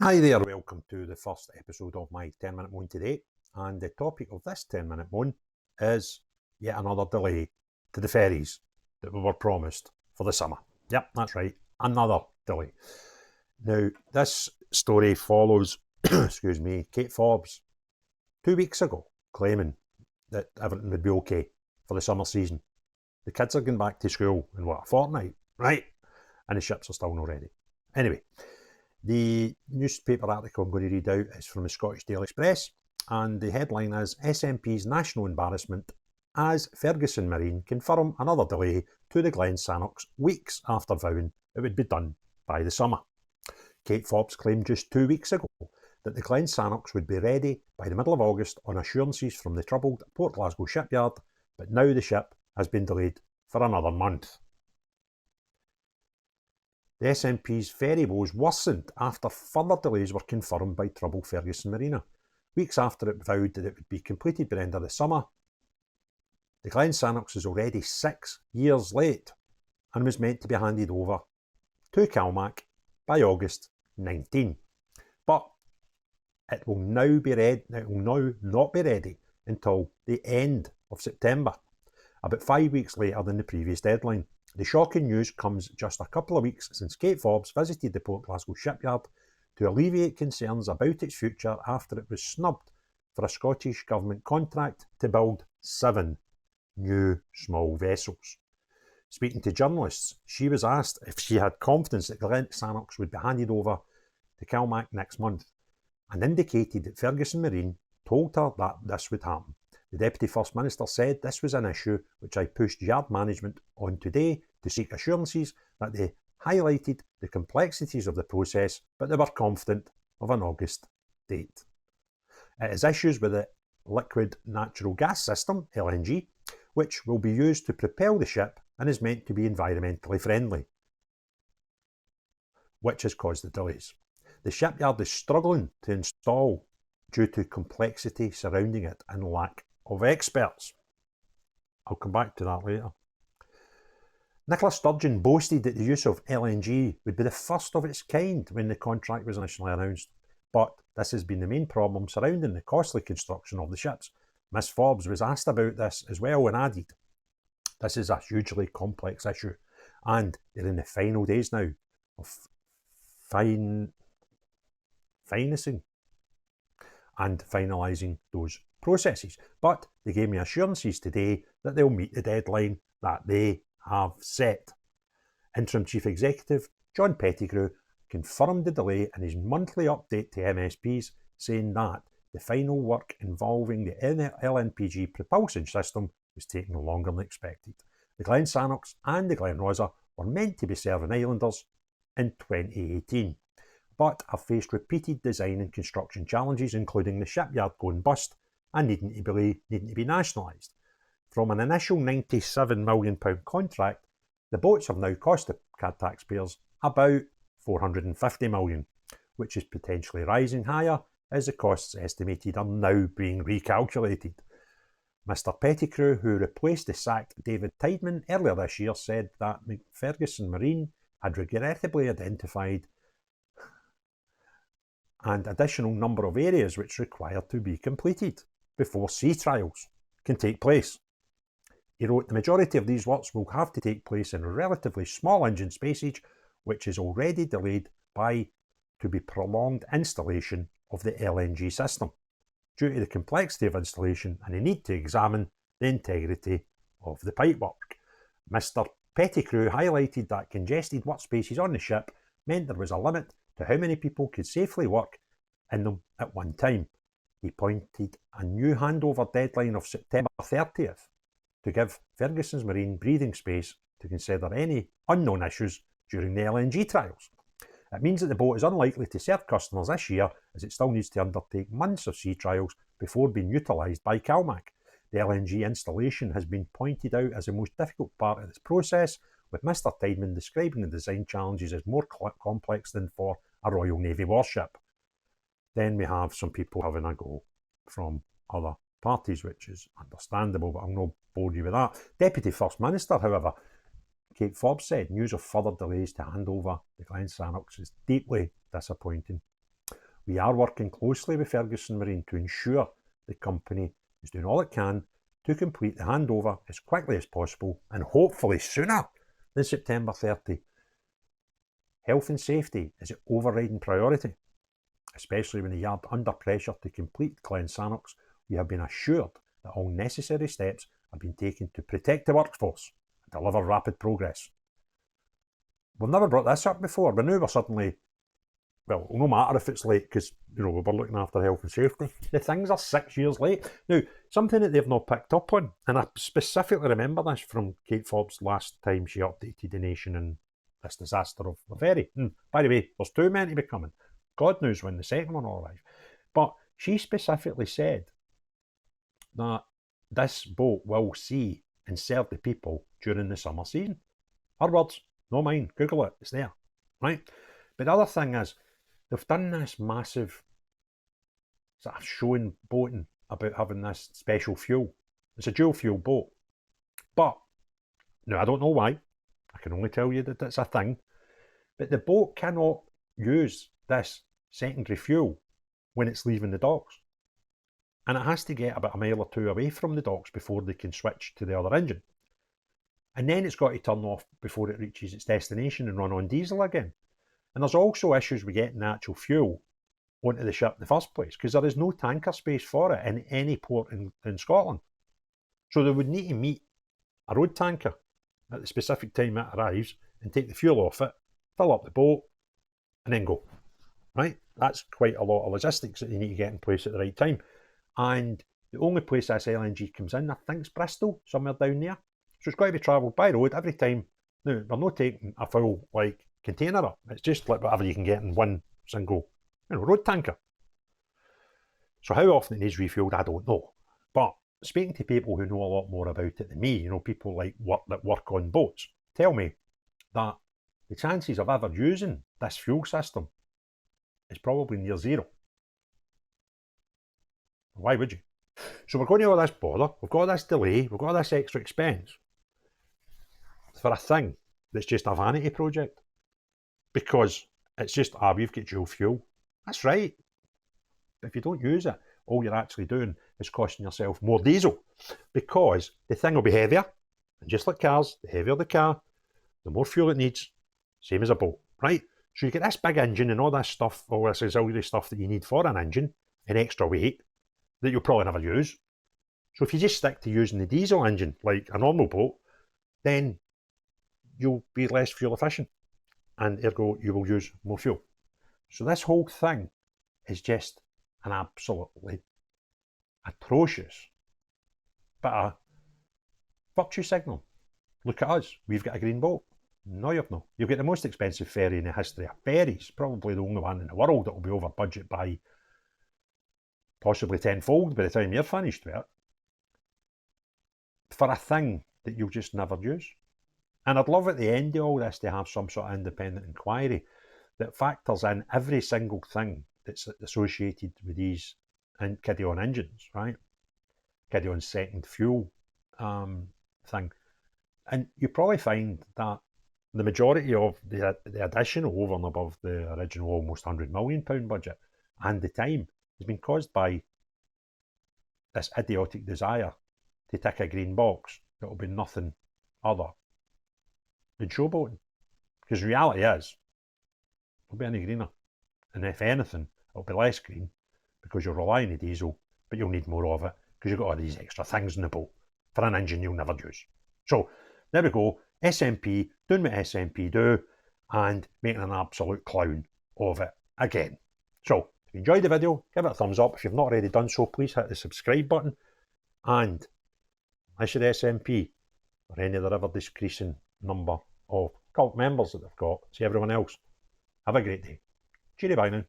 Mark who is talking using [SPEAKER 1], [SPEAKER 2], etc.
[SPEAKER 1] Hi there, welcome to the first episode of my 10-minute moan today, and the topic of this 10-minute moan is yet another delay to the ferries that we were promised for the summer. Yep, that's right, another delay. Now, this story follows, excuse me, Kate Forbes 2 weeks ago claiming that everything would be okay for the summer season. The kids are going back to school in what, a fortnight, right? And the ships are still not ready. Anyway, the newspaper article I'm going to read out is from the Scottish Daily Express, and the headline is SNP's National Embarrassment as Ferguson Marine confirm another delay to the Glen Sannox weeks after vowing it would be done by the summer. Kate Forbes claimed just 2 weeks ago that the Glen Sannox would be ready by the middle of August on assurances from the troubled Port Glasgow shipyard, but now the ship has been delayed for another month. The SNP's ferry woes worsened after further delays were confirmed by troubled Ferguson Marine. Weeks after it vowed that it would be completed by the end of the summer, the Glen Sannox is already 6 years late and was meant to be handed over to CalMac by August 19. But it will now not be ready until the end of September, about 5 weeks later than the previous deadline. The shocking news comes just a couple of weeks since Kate Forbes visited the Port Glasgow shipyard to alleviate concerns about its future after it was snubbed for a Scottish Government contract to build 7 new small vessels. Speaking to journalists, she was asked if she had confidence that Glen Sannox would be handed over to CalMac next month, and indicated that Ferguson Marine told her that this would happen. The Deputy First Minister said this was an issue which I pushed yard management on today to seek assurances that they highlighted the complexities of the process, but they were confident of an August date. It has issues with the liquid natural gas system, LNG, which will be used to propel the ship and is meant to be environmentally friendly, which has caused the delays. The shipyard is struggling to install due to complexity surrounding it and lack of experts. I'll come back to that later. Nicola Sturgeon boasted that the use of LNG would be the first of its kind when the contract was initially announced, but this has been the main problem surrounding the costly construction of the ships. Miss Forbes was asked about this as well and added, "This is a hugely complex issue, and they're in the final days now of finalising and finalising those processes. But they gave me assurances today that they'll meet the deadline that they have set." Interim Chief Executive John Pettigrew confirmed the delay in his monthly update to MSPs, saying that the final work involving the LNPG propulsion system was taking longer than expected. The Glen Sannox and the Glen Rosa were meant to be serving islanders in 2018. But have faced repeated design and construction challenges, including the shipyard going bust and needing to be nationalised. From an initial £97 million contract, the boats have now cost the taxpayers about £450 million, which is potentially rising higher as the costs estimated are now being recalculated. Mr Pettigrew, who replaced the sacked David Tideman earlier this year, said that Ferguson Marine had regrettably identified an additional number of areas which require to be completed before sea trials can take place. He wrote, "The majority of these works will have to take place in relatively small engine spacage, which is already delayed to be prolonged installation of the LNG system, due to the complexity of installation and the need to examine the integrity of the pipework." Mr Pettigrew highlighted that congested workspaces on the ship meant there was a limit to how many people could safely work in them at one time. He pointed a new handover deadline of September 30th to give Ferguson Marine breathing space to consider any unknown issues during the LNG trials. It means that the boat is unlikely to serve customers this year, as it still needs to undertake months of sea trials before being utilised by CalMac. The LNG installation has been pointed out as the most difficult part of this process, with Mr Tideman describing the design challenges as more complex than for a Royal Navy warship. Then we have some people having a go from other parties, which is understandable, but I'll not bore you with that. Deputy First Minister, however, Kate Forbes said news of further delays to hand over the Glen Sannox is deeply disappointing. We are working closely with Ferguson Marine to ensure the company is doing all it can to complete the handover as quickly as possible and hopefully sooner than September 30. Health and safety is an overriding priority, especially when the yard under pressure to complete Glen Sannox. We have been assured that all necessary steps have been taken to protect the workforce and deliver rapid progress. We've never brought this up before, but now we're suddenly, well, no matter if it's late, because we were looking after health and safety. The things are 6 years late. Now, something that they've not picked up on, and I specifically remember this from Kate Forbes last time she updated the nation in this disaster of the ferry. By the way, there's 2 meant to be coming. God knows when the second one will arrive. But she specifically said that this boat will see and serve the people during the summer season. Her words, not mine. Google it, it's there, right? But the other thing is, they've done this massive sort of showing boating about having this special fuel. It's a dual fuel boat. But, now I don't know why. I can only tell you that it's a thing. But the boat cannot use this secondary fuel when it's leaving the docks. And it has to get about a mile or 2 away from the docks before they can switch to the other engine. And then it's got to turn off before it reaches its destination and run on diesel again. And there's also issues with getting the actual fuel onto the ship in the first place, because there is no tanker space for it in any port in Scotland. So they would need to meet a road tanker at the specific time it arrives and take the fuel off it, fill up the boat, and then go. Right? That's quite a lot of logistics that you need to get in place at the right time. And the only place this LNG comes in, I think, is Bristol, somewhere down there. So it's got to be travelled by road every time. Now, we're not taking a full container up. It's just like whatever you can get in one single road tanker. So how often it needs refuelled, I don't know. But speaking to people who know a lot more about it than me, people that work on boats, tell me that the chances of ever using this fuel system is probably near zero. Why would you? So we're going to all this bother, we've got this delay, we've got this extra expense for a thing that's just a vanity project. Because it's just, we've got dual fuel. That's right. But if you don't use it, all you're actually doing is costing yourself more diesel, because the thing will be heavier. And just like cars, the heavier the car, the more fuel it needs, same as a boat, right? So you get this big engine and all this stuff, all this auxiliary stuff that you need for an engine, and extra weight that you'll probably never use. So if you just stick to using the diesel engine like a normal boat, then you'll be less fuel efficient, and ergo you will use more fuel. So this whole thing is just an absolutely atrocious bit of virtue signal. Look at us, we've got a green boat. No, you've not. You've got the most expensive ferry in the history of ferries, probably the only one in the world that will be over budget by possibly tenfold by the time you're finished with it, for a thing that you'll just never use. And I'd love at the end of all this to have some sort of independent inquiry that factors in every single thing that's associated with these kiddie-on engines, right? Kiddie-on second fuel thing. And you probably find that the majority of the additional over and above the original almost £100 million budget and the time has been caused by this idiotic desire to tick a green box that will be nothing other than showboating. Because reality is, it'll be any greener. And if anything, it'll be less green because you'll rely on the diesel, but you'll need more of it because you've got all these extra things in the boat for an engine you'll never use. So there we go, SNP doing what SNP do and making an absolute clown of it again. So if you enjoyed the video, give it a thumbs up. If you've not already done so, please hit the subscribe button. And unless you're SNP or any of the ever decreasing number of cult members that they've got, see everyone else, have a great day. Cheery bye now.